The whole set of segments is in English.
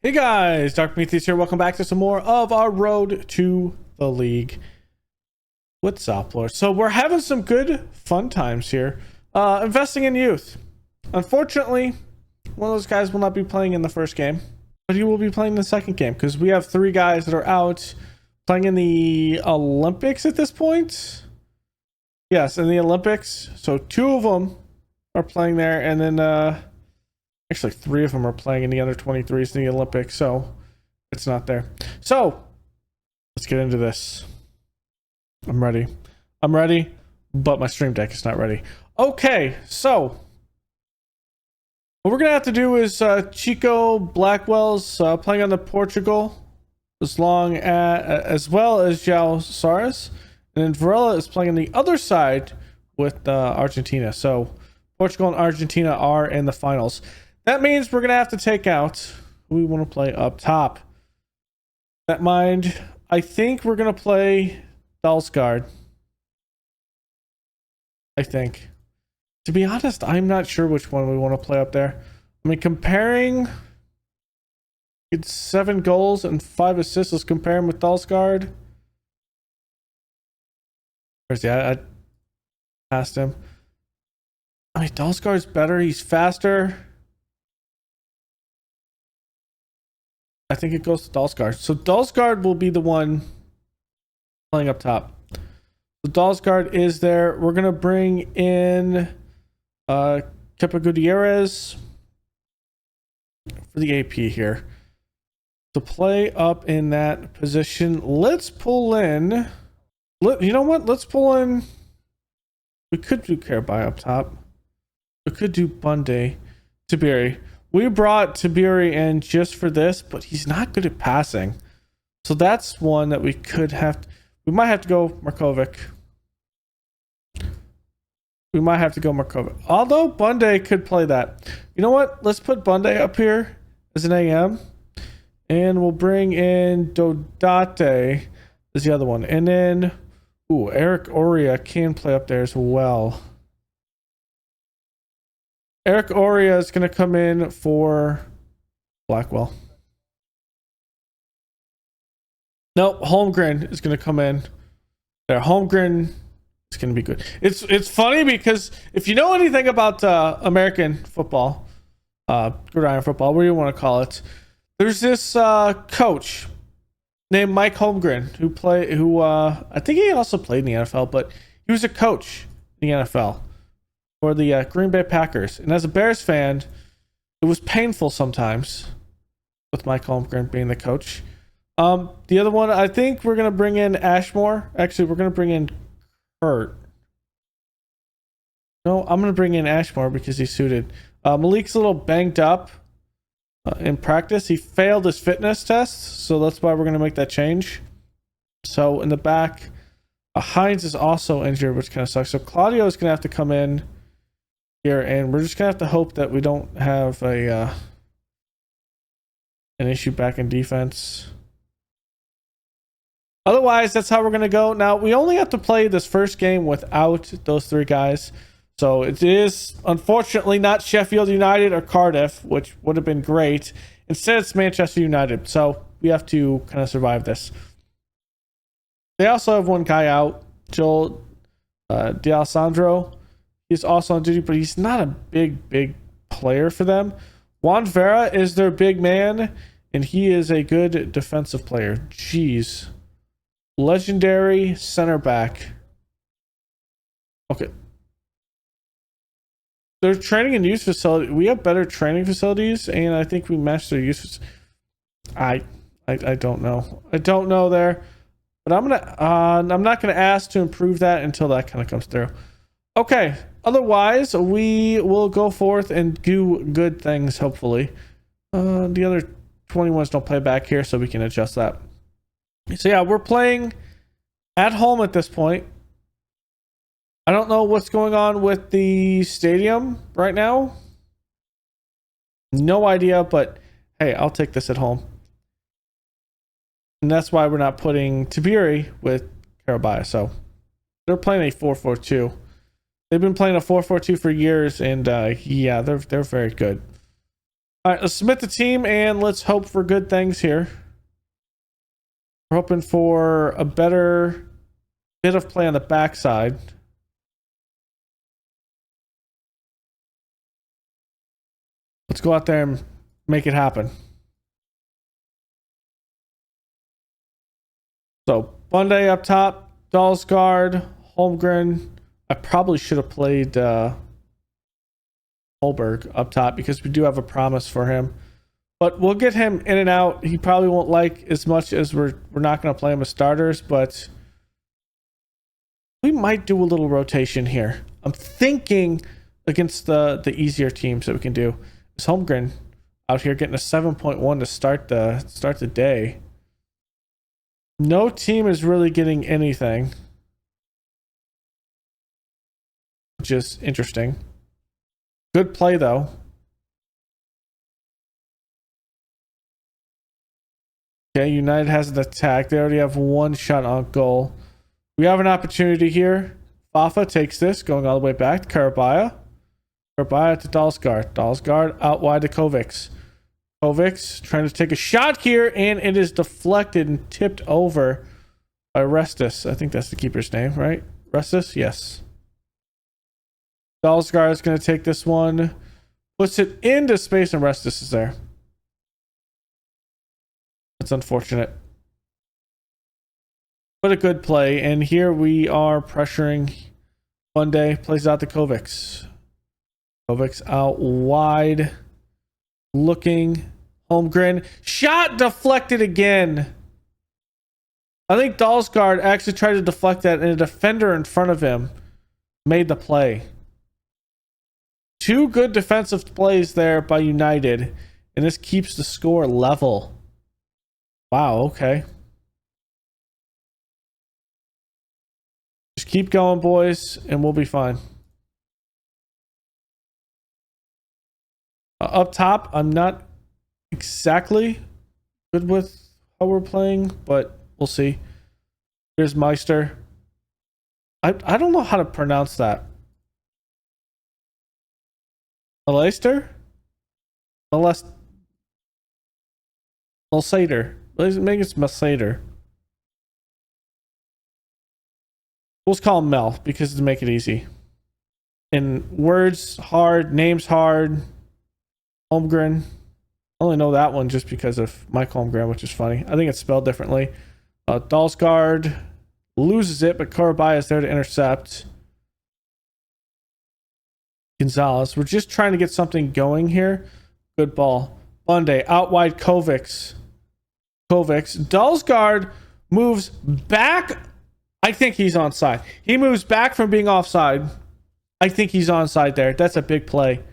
Hey guys, Dark Prometheus here. Welcome back to some more of our road to the league with Zoplor. So we're having some good fun times here. Investing in youth. Unfortunately, one of those guys will not be playing in the first game, but he will be playing the second game because we have three guys that are out playing in the Olympics at this point. Yes, in the Olympics. So two of them are playing there, and then actually, three of them are playing in the under 23s in the Olympics, so it's not there. So let's get into this. I'm ready, but my stream deck is not ready. Okay, so what we're gonna have to do is Chico Blackwell's playing on the Portugal, as well as João Soares, and then Varela is playing on the other side with Argentina. So Portugal and Argentina are in the finals. That means we're going to have to take out who we want to play up top. That mind, I think we're going to play Dalsgaard. I think. To be honest, I'm not sure which one we want to play up there. I mean, comparing... It's 7 goals and 5 assists. Let's compare him with Dalsgaard. Where's he? I passed him. I mean, Dalsgaard's better. He's faster. I think it goes to Dalsgaard. So Dalsgaard will be the one playing up top. So Dalsgaard is there. We're going to bring in Kepa Gutierrez for the AP here to play up in that position. Let's pull in... You know what? Let's pull in... We could do Karabai up top. We could do Bunde. Tiberi. We brought Tiberi in just for this, but he's not good at passing. So that's one that we could have... We might have to go Markovic. Although Bunde could play that. You know what? Let's put Bunde up here as an AM. And we'll bring in Dodate as the other one. And then... Ooh, Eric Oria can play up there as well. Eric Oria is going to come in for Blackwell. Nope, Holmgren is going to come in there. Holmgren is going to be good. It's funny because if you know anything about American football, gridiron football, what do you want to call it? There's this coach named Mike Holmgren who I think he also played in the NFL, but he was a coach in the NFL. For the Green Bay Packers. And as a Bears fan, it was painful sometimes with Mike Holmgren being the coach. The other one, I think we're going to bring in Ashmore. Actually, we're going to bring in Kurt. No, I'm going to bring in Ashmore because he's suited. Malik's a little banged up in practice. He failed his fitness test, so that's why we're going to make that change. So in the back, Hines is also injured, which kind of sucks. So Claudio is going to have to come in here, and we're just gonna have to hope that we don't have an issue back in defense. Otherwise, that's how we're gonna go. Now, we only have to play this first game without those three guys, so it is unfortunately not Sheffield United or Cardiff, which would have been great. Instead, it's Manchester United, so we have to kind of survive this. They also have one guy out, Joel D'Alessandro. He's also on duty, but he's not a big player for them. Juan Vera is their big man, and he is a good defensive player. Jeez. Legendary center back. Okay. Their training and youth facility. We have better training facilities, and I think we match their youth. I don't know. I don't know there, but I'm not gonna ask to improve that until that kind of comes through. Okay. Otherwise, we will go forth and do good things, hopefully. The other 21s don't play back here, so we can adjust that. So yeah, we're playing at home at this point. I don't know what's going on with the stadium right now. No idea, but hey, I'll take this at home. And that's why we're not putting Tiberi with Karabai. So they're playing a 4-4-2. They've been playing a 4-4-2 for years, and yeah, they're very good. All right, let's submit the team and let's hope for good things here. We're hoping for a better bit of play on the backside. Let's go out there and make it happen. So Bunday up top, Dalsgaard, Holmgren. I probably should have played Holberg up top because we do have a promise for him. But we'll get him in and out. He probably won't like as much as we're not going to play him as starters, but we might do a little rotation here. I'm thinking against the easier teams that we can do. Is Holmgren out here getting a 7.1 to start the day. No team is really getting anything, which is interesting. Good play though. Okay, United has an attack. They already have one shot on goal. We have an opportunity here. Fafa takes this, going all the way back to Karabaya. Karabaya to Dalsgaard. Dalsgaard out wide to Kovacs. Kovacs trying to take a shot here, and it is deflected and tipped over by Restus. I think that's the keeper's name, right? Restus? Yes. Dalsgaard is going to take this one. Puts it into space, and Restus is there. That's unfortunate. But a good play. And here we are pressuring. Bunday plays out to Kovacs. Kovacs out wide. Looking. Holmgren. Shot deflected again. I think Dalsgaard actually tried to deflect that, and a defender in front of him made the play. Two good defensive plays there by United, and this keeps the score level. Wow, okay. Just keep going, boys, and we'll be fine. Up top, I'm not exactly good with how we're playing, but we'll see. Here's Meister. I don't know how to pronounce that. Maleister? Malsader. Maybe it's Malsader. We'll just call him Mel because to make it easy. And words hard, names hard. Holmgren. I only know that one just because of Mike Holmgren, which is funny. I think it's spelled differently. Dalsgaard loses it, but Karabaya is there to intercept. Gonzalez. We're just trying to get something going here. Good ball. Bunday out wide. Kovacs. Dalsgaard moves back. I think he's onside. He moves back from being offside. I think he's onside there. That's a big play.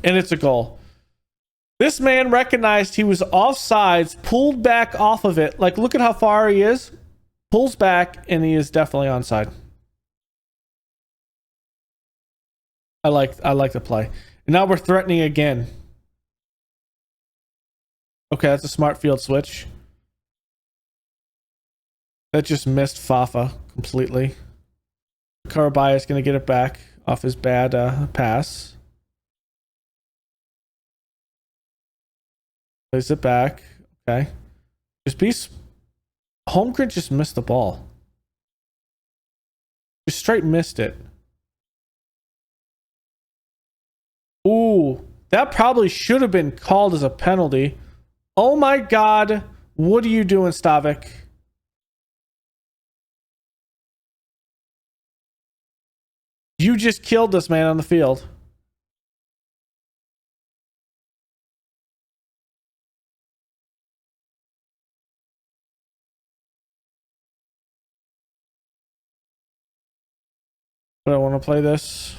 And it's a goal. This man recognized he was offsides, pulled back off of it. Like, look at how far he is. Pulls back, and he is definitely onside. I like the play. And now we're threatening again. Okay, that's a smart field switch. That just missed Fafa completely. Karabaya is going to get it back off his bad pass. Plays it back. Okay. Holmgren just missed the ball. Just straight missed it. Ooh, that probably should have been called as a penalty. Oh my God. What are you doing, Stavik? You just killed this man on the field. But I want to play this.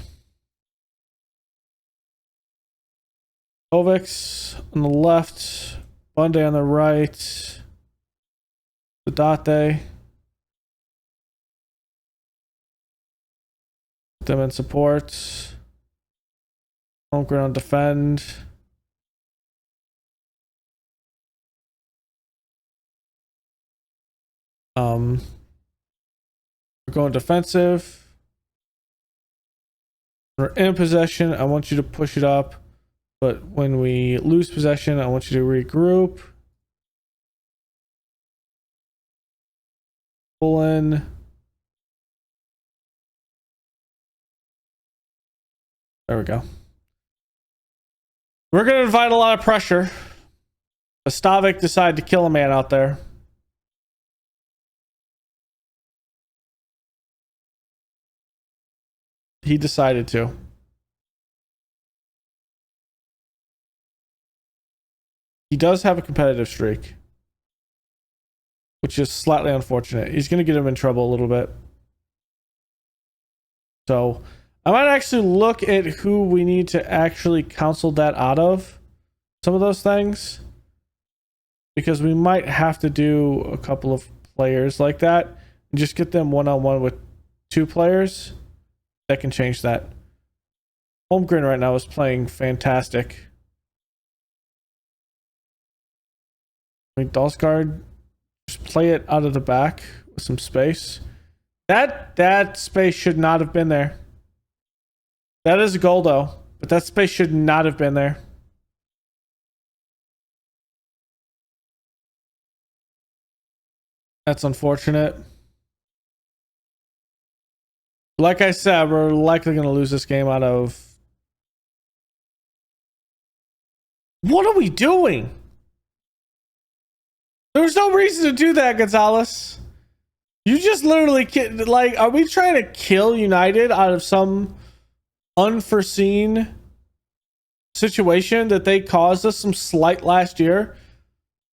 Kovacs on the left. Bunday on the right. Sadate. Put them in support. Holmgren on defend. We're going defensive. We're in possession. I want you to push it up. But when we lose possession, I want you to regroup. Pull in. There we go. We're going to invite a lot of pressure. Stavik decided to kill a man out there. He decided to. He does have a competitive streak, which is slightly unfortunate. He's going to get him in trouble a little bit. So I might actually look at who we need to actually counsel that out of. Some of those things. Because we might have to do a couple of players like that. And just get them one-on-one with 2 players. That can change that. Holmgren right now is playing fantastic. I mean, Dalsgaard, just play it out of the back with some space. That space should not have been there. That is a goal though, but that space should not have been there. That's unfortunate. Like I said, we're likely going to lose this game out of... What are we doing? There's no reason to do that, Gonzalez. You just literally... Like, are we trying to kill United out of some unforeseen situation that they caused us some slight last year?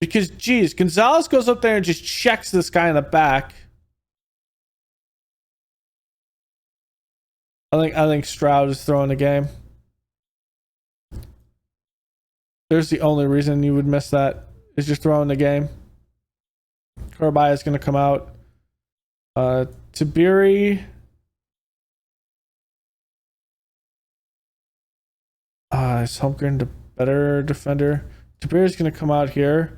Because, geez, Gonzalez goes up there and just checks this guy in the back. I think Stroud is throwing the game. There's the only reason you would miss that, is just throwing the game. Corbett is going to come out. Tabiri. Is Holmgren the better defender? Tabiri is going to come out here.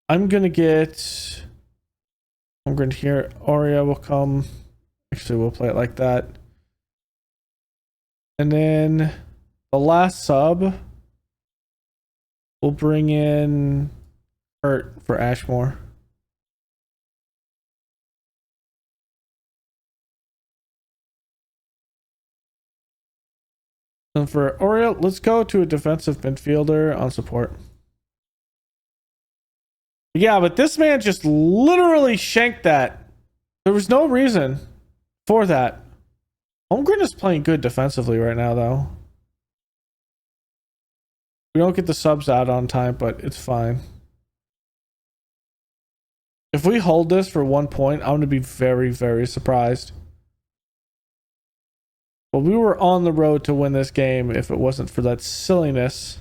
I'm going to get Holmgren here. Aurea will come. Actually, we'll play it like that. And then the last sub, we'll bring in Hurt for Ashmore. And for Aurea, let's go to a defensive midfielder on support. Yeah, but this man just literally shanked that. There was no reason for that. Holmgren is playing good defensively right now, though. We don't get the subs out on time, but it's fine. If we hold this for 1 point, I'm going to be very, very surprised. But we were on the road to win this game if it wasn't for that silliness.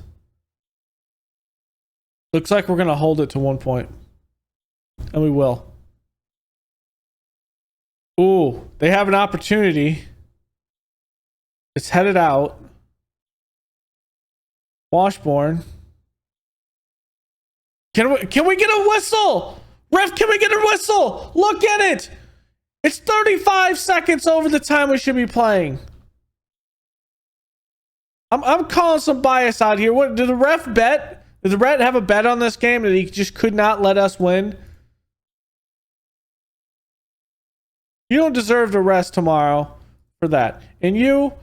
Looks like we're going to hold it to 1 point. And we will. Ooh, they have an opportunity. It's headed out. Washburn. Can we get a whistle? Ref, can we get a whistle? Look at it. It's 35 seconds over the time we should be playing. I'm calling some bias out here. What did the ref bet? Did the ref have a bet on this game that he just could not let us win? You don't deserve to rest tomorrow for that. And you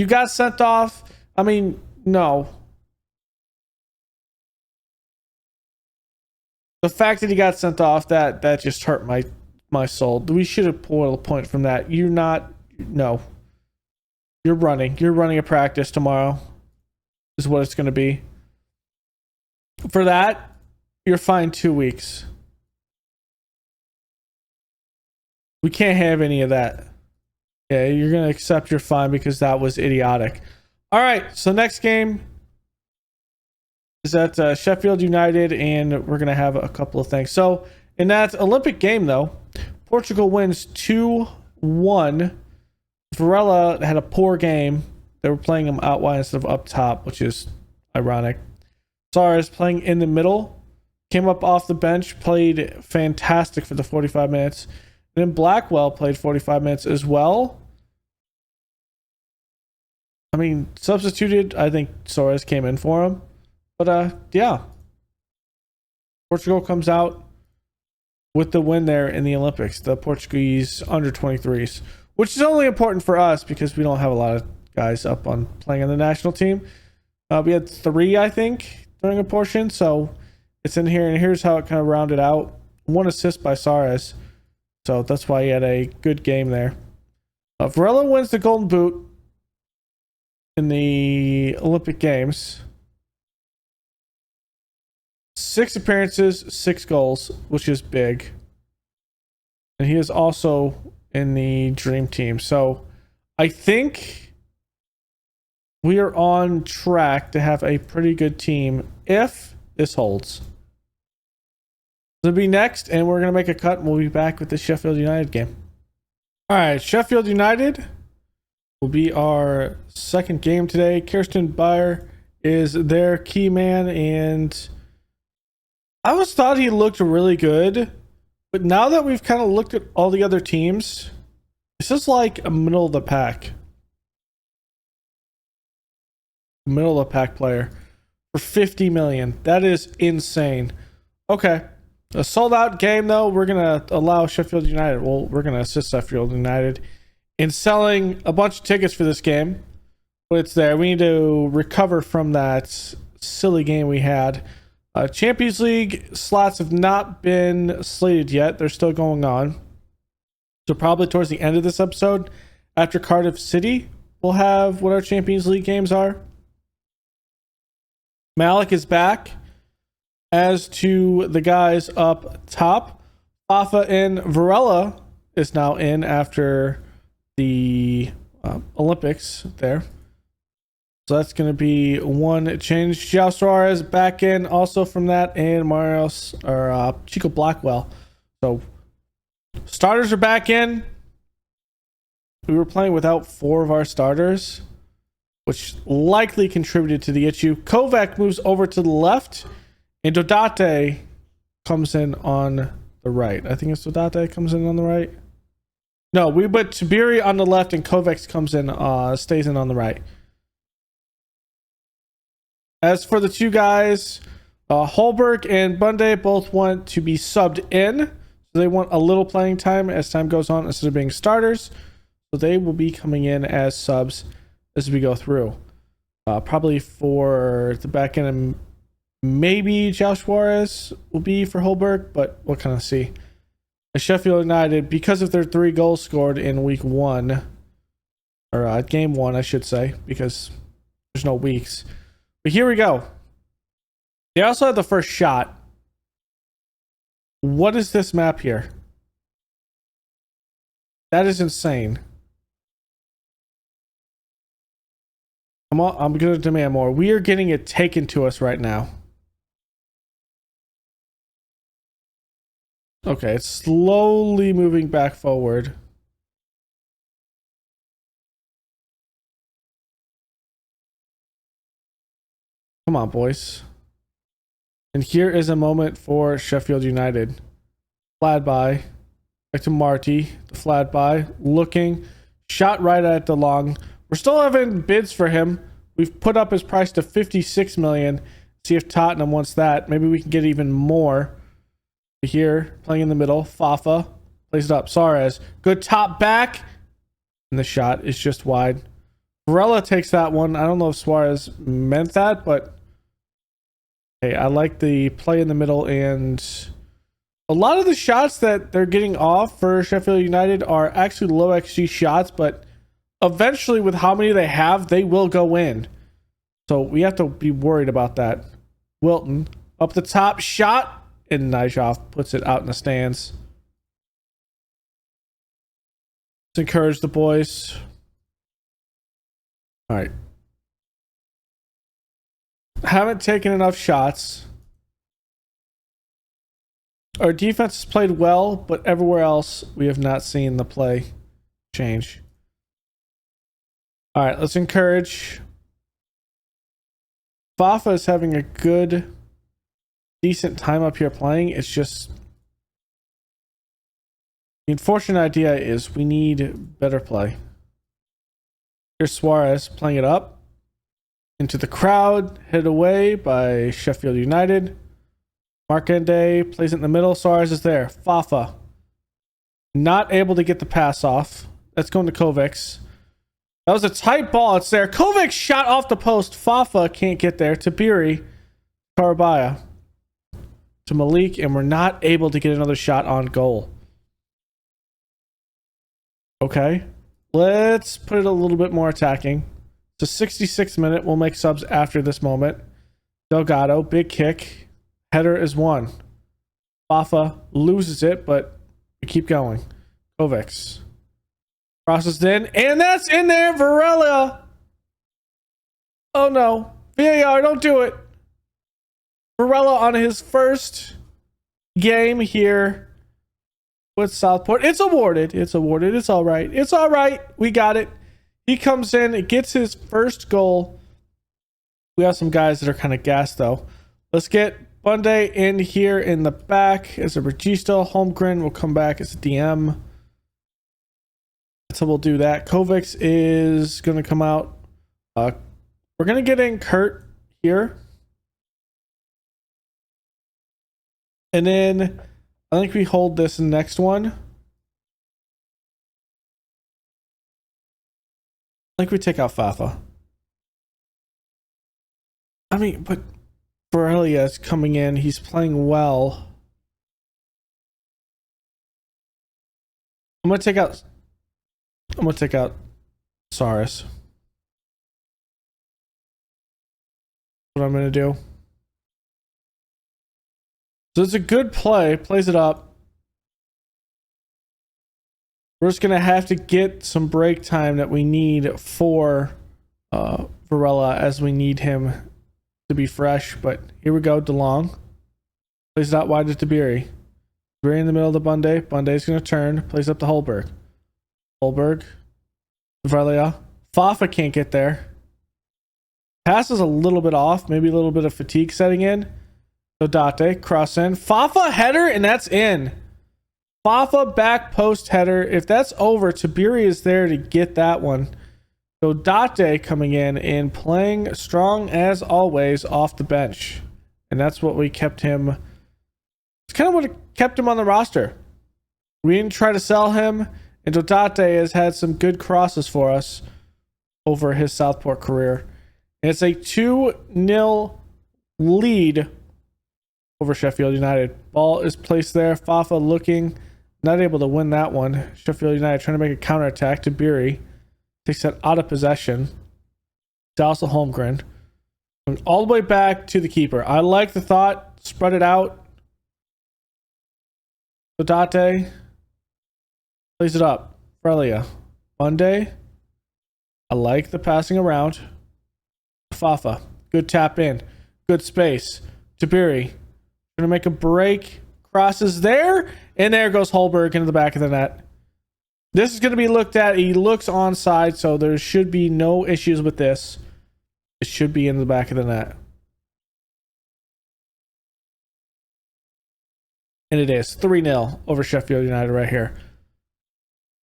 got sent off. I mean, no. The fact that he got sent off, that just hurt my soul. We should have pulled a point from that. No. You're running a practice tomorrow. Is what it's going to be. For that, you're fined 2 weeks. We can't have any of that. Yeah, you're going to accept your fine because that was idiotic. All right, so next game is at Sheffield United, and we're going to have a couple of things. So in that Olympic game, though, Portugal wins 2-1. Varela had a poor game. They were playing him out wide instead of up top, which is ironic. Suarez playing in the middle. Came up off the bench, played fantastic for the 45 minutes. And then Blackwell played 45 minutes as well. I mean, substituted, I think Suarez came in for him. But yeah. Portugal comes out with the win there in the Olympics, the Portuguese under 23s, which is only important for us because we don't have a lot of guys up on playing on the national team. We had 3, I think, during a portion, so it's in here, and here's how it kind of rounded out. 1 assist by Suarez, so that's why he had a good game there. Varela wins the Golden Boot in the Olympic Games. 6 appearances, 6 goals, which is big. And he is also in the Dream Team. So I think we are on track to have a pretty good team if this holds. It'll be next, and we're going to make a cut, and we'll be back with the Sheffield United game. All right, Sheffield United will be our second game today. Kirsten Beyer is their key man, and I always thought he looked really good, but now that we've kind of looked at all the other teams, this is like a middle of the pack. Middle of the pack player for 50 million. That is insane. Okay. A sold out game though. We're going to allow Sheffield United. Well, we're going to assist Sheffield United in selling a bunch of tickets for this game. But it's there. We need to recover from that silly game we had. Champions League slots have not been slated yet. They're still going on. So probably towards the end of this episode, after Cardiff City, we'll have what our Champions League games are. Malik is back. As to the guys up top, Fafa and Varela is now in after the Olympics there. So that's going to be one change. João Suarez back in also from that, and Chico Blackwell. So starters are back in. We were playing without 4 of our starters, which likely contributed to the issue. Kovac moves over to the left, and Dodate comes in on the right. I think it's Dodate comes in on the right. No, we put Tiberi on the left, and Kovac comes in, stays in on the right. As for the 2 guys, Holberg and Bunde both want to be subbed in. So they want a little playing time as time goes on instead of being starters. So they will be coming in as subs as we go through. Probably for the back end, and maybe João Suarez will be for Holberg, but we'll kind of see. Sheffield United, because of their 3 goals scored in week 1, or game 1, I should say, because there's no weeks. But here we go. They also had the first shot. What is this map here? That is insane. I'm going to demand more. We are getting it taken to us right now. Okay, it's slowly moving back forward. Come on, boys. And here is a moment for Sheffield United. Flat by. Back to Marty. The flat by. Looking. Shot right at DeLong. We're still having bids for him. We've put up his price to 56 million. See if Tottenham wants that. Maybe we can get even more. Here, playing in the middle. Fafa. Plays it up. Suarez. Good top back. And the shot is just wide. Varela takes that one. I don't know if Suarez meant that, but hey, I like the play in the middle, and a lot of the shots that they're getting off for Sheffield United are actually low XG shots, but eventually with how many they have, they will go in. So we have to be worried about that. Wilton up the top, shot, and Nijhoff puts it out in the stands. Let's encourage the boys. All right. Haven't taken enough shots. Our defense has played well, but everywhere else we have not seen the play change. All right, let's encourage. Fafa is having a good, decent time up here playing. It's just the unfortunate idea is we need better play. Here's Suarez playing it up into the crowd, hit away by Sheffield United. Markande plays it in the middle. Suarez is there. Fafa not able to get the pass off. That's going to Kovacs. That was a tight ball. It's there. Kovacs shot off the post. Fafa can't get there. Tabiri, Karabaya to Malik, and we're not able to get another shot on goal. Okay, let's put it a little bit more attacking. It's a 66th minute. We'll make subs after this moment. Delgado, big kick. Header is won. Fafa loses it, but we keep going. Kovacs crosses in, and that's in there. Varela. Oh no. VAR, don't do it. Varela on his first game here with Southport. It's awarded. It's awarded. It's all right. It's all right. We got it. He comes in. It gets his first goal. We have some guys that are kind of gassed, though. Let's get Bunday in here in the back as a Registo. Holmgren will come back as a DM. So we'll do that. Kovacs is going to come out. We're going to get in Kurt here. And then I think we hold this next one. I think we take out Fafa. I mean, but Borrelia is coming in. He's playing well. I'm gonna take out Saris. What I'm gonna do. So it's a good play. Plays it up. We're just gonna have to get some break time that we need for Varela, as we need him to be fresh. But here we go. DeLong plays it out wide to Tabiri. Tabiri in the middle of the Bunday. Bunday's gonna turn. Plays up to Holberg. Holberg. Varela. Fafa can't get there. Pass is a little bit off. Maybe a little bit of fatigue setting in. Odate, cross in. Fafa header, and that's in. Fafa back post header. If that's over, Tabiri is there to get that one. Odate coming in and playing strong as always off the bench. And that's what we kept him. It's kind of what kept him on the roster. We didn't try to sell him. And Odate has had some good crosses for us over his Southport career. And it's a 2-0 lead over Sheffield United. Ball is placed there. Fafa looking, not able to win that one. Sheffield United trying to make a counterattack. Tabiri takes that out of possession. Dallas Holmgren. All the way back to the keeper. I like the thought. Spread it out. Odate plays it up. Frelia. Bunday. I like the passing around. Fafa. Good tap in. Good space. Tabiri. Going to make a break. Crosses there. And there goes Holberg into the back of the net. This is going to be looked at. He looks onside, so there should be no issues with this. It should be in the back of the net. And it is 3-0 over Sheffield United right here.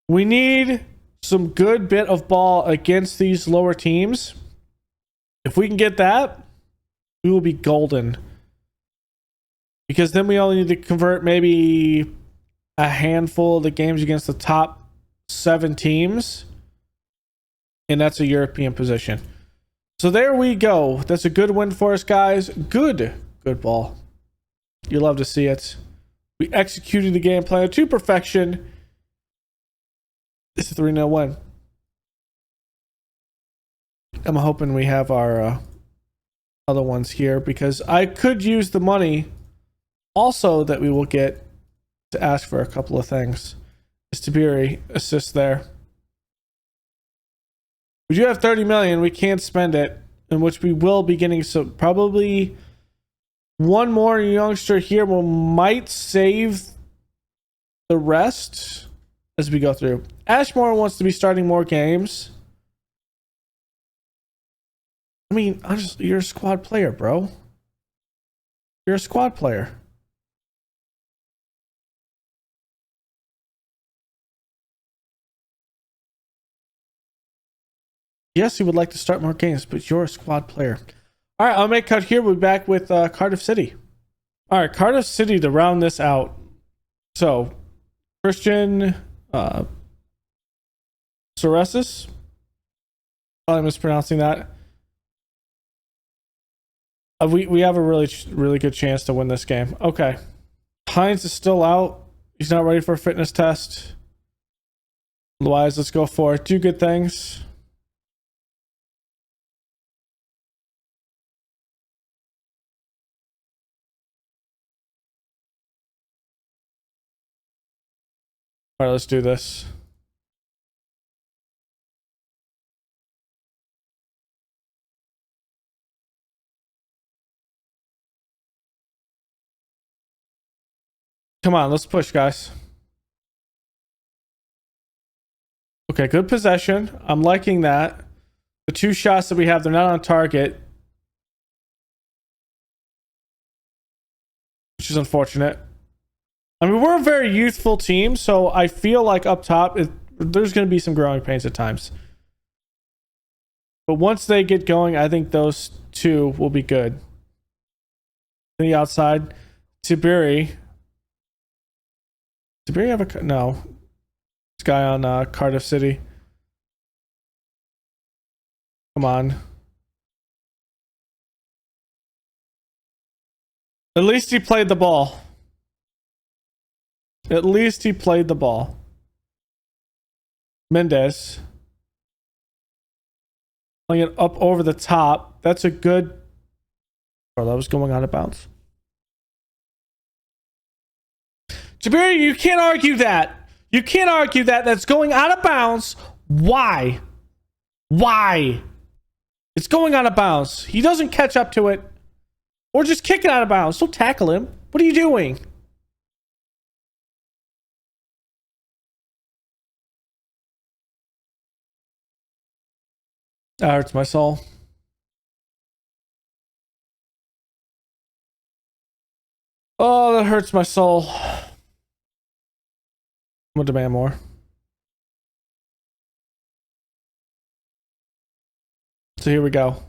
We need some good bit of ball against these lower teams. If we can get that, we will be golden. Because then we only need to convert maybe a handful of the games against the top 7 teams. And that's a European position. So there we go. That's a good win for us, guys. Good ball. You love to see it. We executed the game plan to perfection. It's a 3-0 win. I'm hoping we have our other ones here, because I could use the money also that we will get to ask for a couple of things. Is Tabiri assist there? We do have 30 million. We can't spend it, in which we will be getting some, probably one more youngster here will might save the rest as we go through. Ashmore wants to be starting more games. I mean, you're a squad player, bro. You're a squad player. Yes, you would like to start more games, but you're a squad player. All right, I'll make cut here. We'll be back with Cardiff City. All right, Cardiff City to round this out. So, Christian Soresis. Probably mispronouncing that. We have a really good chance to win this game. Okay. Hines is still out. He's not ready for a fitness test. Otherwise, let's go for it. Do good things. All right, let's do this. Come on, let's push, guys. Okay, good possession. I'm liking that. The 2 shots that we have, they're not on target, which is unfortunate. I mean, we're a very youthful team, so I feel like up top, there's going to be some growing pains at times. But once they get going, I think those 2 will be good. On the outside, Tiberi. Tiberi have a... No. This guy on Cardiff City. Come on. At least he played the ball. At least he played the ball. Mendes. Playing it up over the top. That's a good... Oh, that was going out of bounds. Jabiri, you can't argue that. You can't argue that. That's going out of bounds. Why? Why? It's going out of bounds. He doesn't catch up to it. Or just kick it out of bounds. Don't tackle him. What are you doing? That hurts my soul. Oh, that hurts my soul. I'm gonna demand more. So here we go.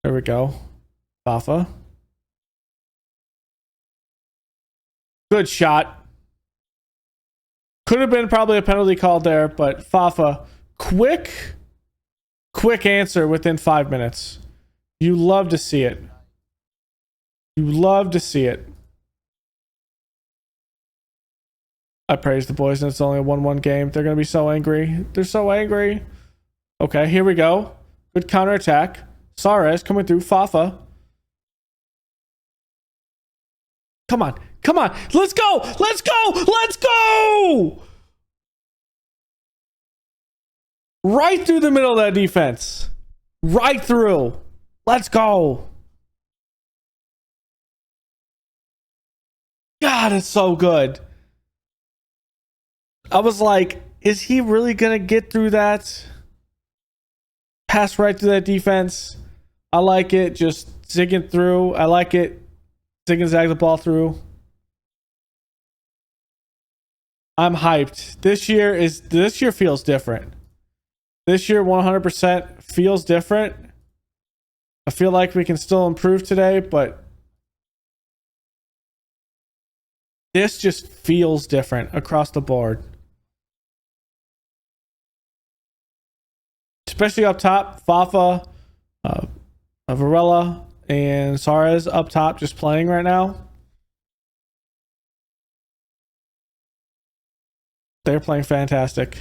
There we go. Fafa. Good shot. Could have been probably a penalty called there, but Fafa, quick answer within 5 minutes. You love to see it. You love to see it. I praise the boys, and it's only a 1-1 game. They're going to be so angry. They're so angry. Okay, here we go. Good counterattack. Sares coming through. Fafa. Come on. Come on. Let's go. Let's go. Let's go. Right through the middle of that defense. Right through. Let's go. God, it's so good. I was like, is he really going to get through that? Pass right through that defense. I like it. Just zigging through. I like it. Zig and zag the ball through. I'm hyped. This year feels different. This year 100% feels different. I feel like we can still improve today, but this just feels different across the board. Especially up top, Fafa, Varela, and Sares up top just playing right now. They're playing fantastic.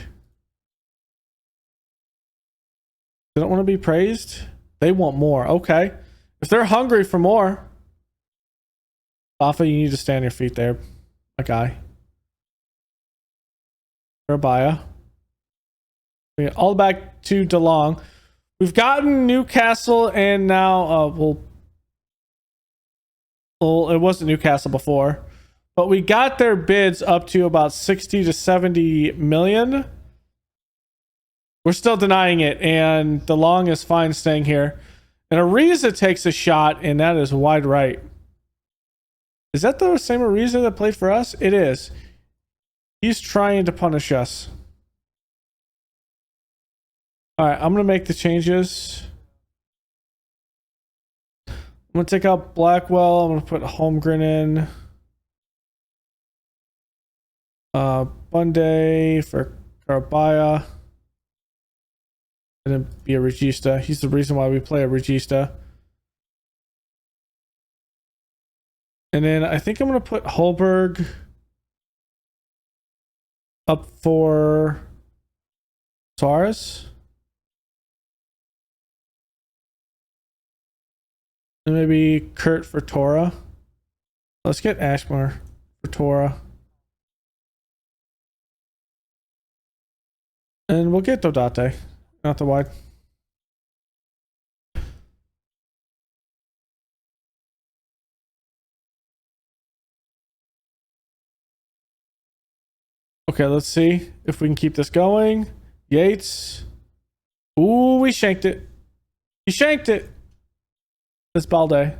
They don't want to be praised. They want more. Okay. If they're hungry for more, Fafa, you need to stand on your feet there, my guy. Rabaya. All back to DeLong. We've gotten Newcastle, and now well, it wasn't Newcastle before, but we got their bids up to about 60 to 70 million. We're still denying it, and DeLong is fine staying here. And Ariza takes a shot, and that is wide right. Is that the same Ariza that played for us? It is. He's trying to punish us. All right, I'm gonna make the changes. I'm gonna take out Blackwell. I'm gonna put Holmgren in. Bunday for Carabaya. And then be a Regista. He's the reason why we play a Regista. And then I think I'm gonna put Holberg up for Suarez. And maybe Kurt for Tora. Let's get Ashmore for Tora. And we'll get Dodate. Not the wide. Okay, let's see if we can keep this going. Yates. Ooh, we shanked it. He shanked it. It's Balde.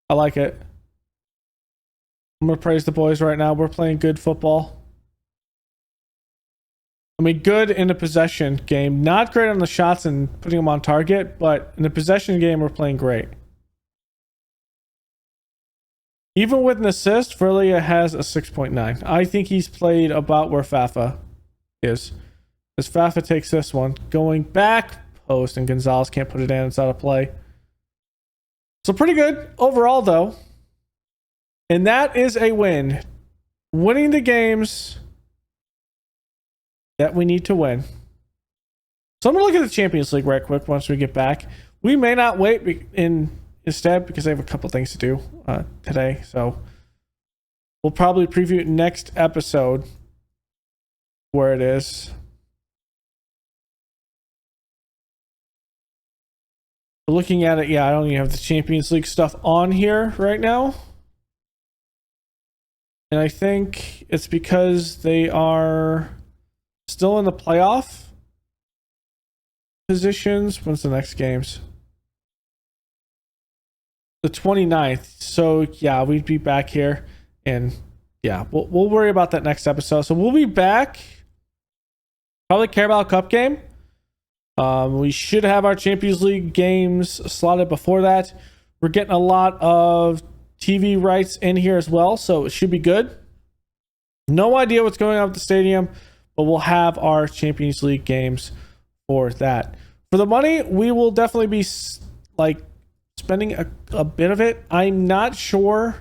I like it. I'm going to praise the boys right now. We're playing good football. I mean, good in the possession game. Not great on the shots and putting them on target, but in the possession game, we're playing great. Even with an assist, Verlia has a 6.9. I think he's played about where Fafa is. As Fafa takes this one, going back post, and Gonzalez can't put it in. It's out of play. So pretty good overall, though. And that is a win. Winning the games that we need to win. So I'm going to look at the Champions League right quick once we get back. We may not wait instead because I have a couple things to do today. So we'll probably preview it next episode where it is. Looking at it, yeah, I don't even have the Champions League stuff on here right now. And I think it's because they are still in the playoff positions. When's the next games? The 29th. So yeah, we'd be back here, and yeah, we'll worry about that next episode. So we'll be back. Probably Carabao Cup game. We should have our Champions League games slotted before that. We're getting a lot of TV rights in here as well, so it should be good. No idea what's going on with the stadium, but we'll have our Champions League games for that. For the money, we will definitely be like spending a bit of it. I'm not sure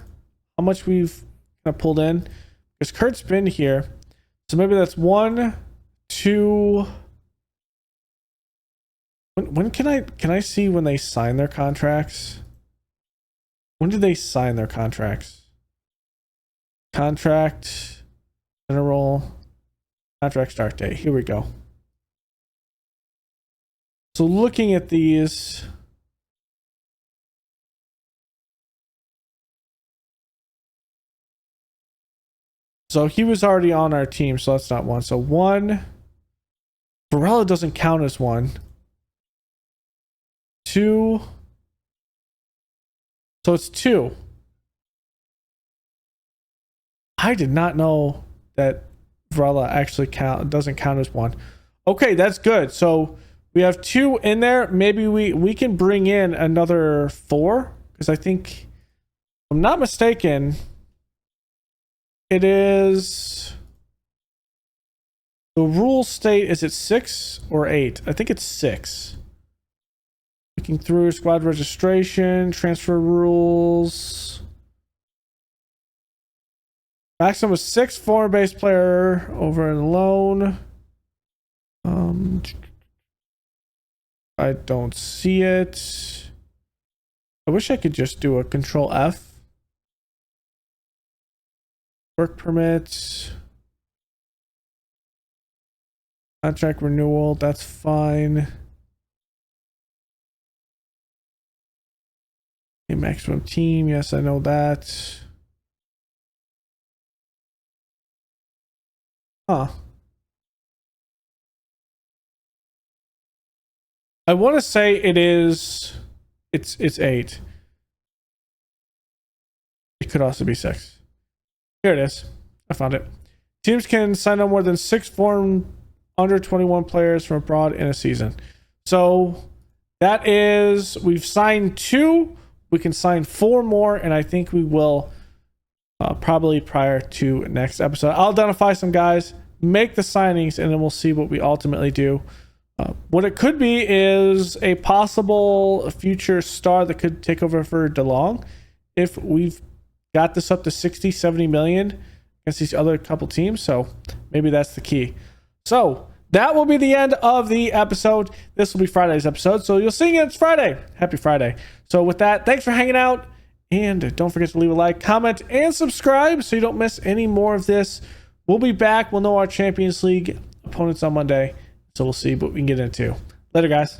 how much we've kind of pulled in because Kurt's been here, so maybe that's 1, 2. When can I see when they sign their contracts? When did they sign their contracts? Contract general contract start date. Here we go. So looking at these, so he was already on our team, so that's not one. So 1, Varela doesn't count as 1. 2, so it's 2. I did not know that Varela actually doesn't count as 1. Okay, that's good. So we have 2 in there. Maybe we can bring in another 4 because I think, if I'm not mistaken, it is the rule state. Is it 6 or 8? I think it's 6. Looking through squad registration, transfer rules. Maximum was 6 foreign-based player over in loan. I don't see it. I wish I could just do a Control F. Work permits. Contract renewal, that's fine. A maximum team, yes, I know that. Huh. I want to say it's 8. It could also be 6. Here it is. I found it. Teams can sign on more than 6 foreign under 21 players from abroad in a season. So that is, we've signed 2. We can sign 4 more, and I think we will probably prior to next episode. I'll identify some guys, make the signings, and then we'll see what we ultimately do. What it could be is a possible future star that could take over for DeLong if we've got this up to 60, 70 million against these other couple teams. So maybe that's the key. So that will be the end of the episode. This will be Friday's episode. So you'll see you it's Friday. Happy Friday. So with that, thanks for hanging out. And don't forget to leave a like, comment, and subscribe so you don't miss any more of this. We'll be back. We'll know our Champions League opponents on Monday. So we'll see what we can get into. Later, guys.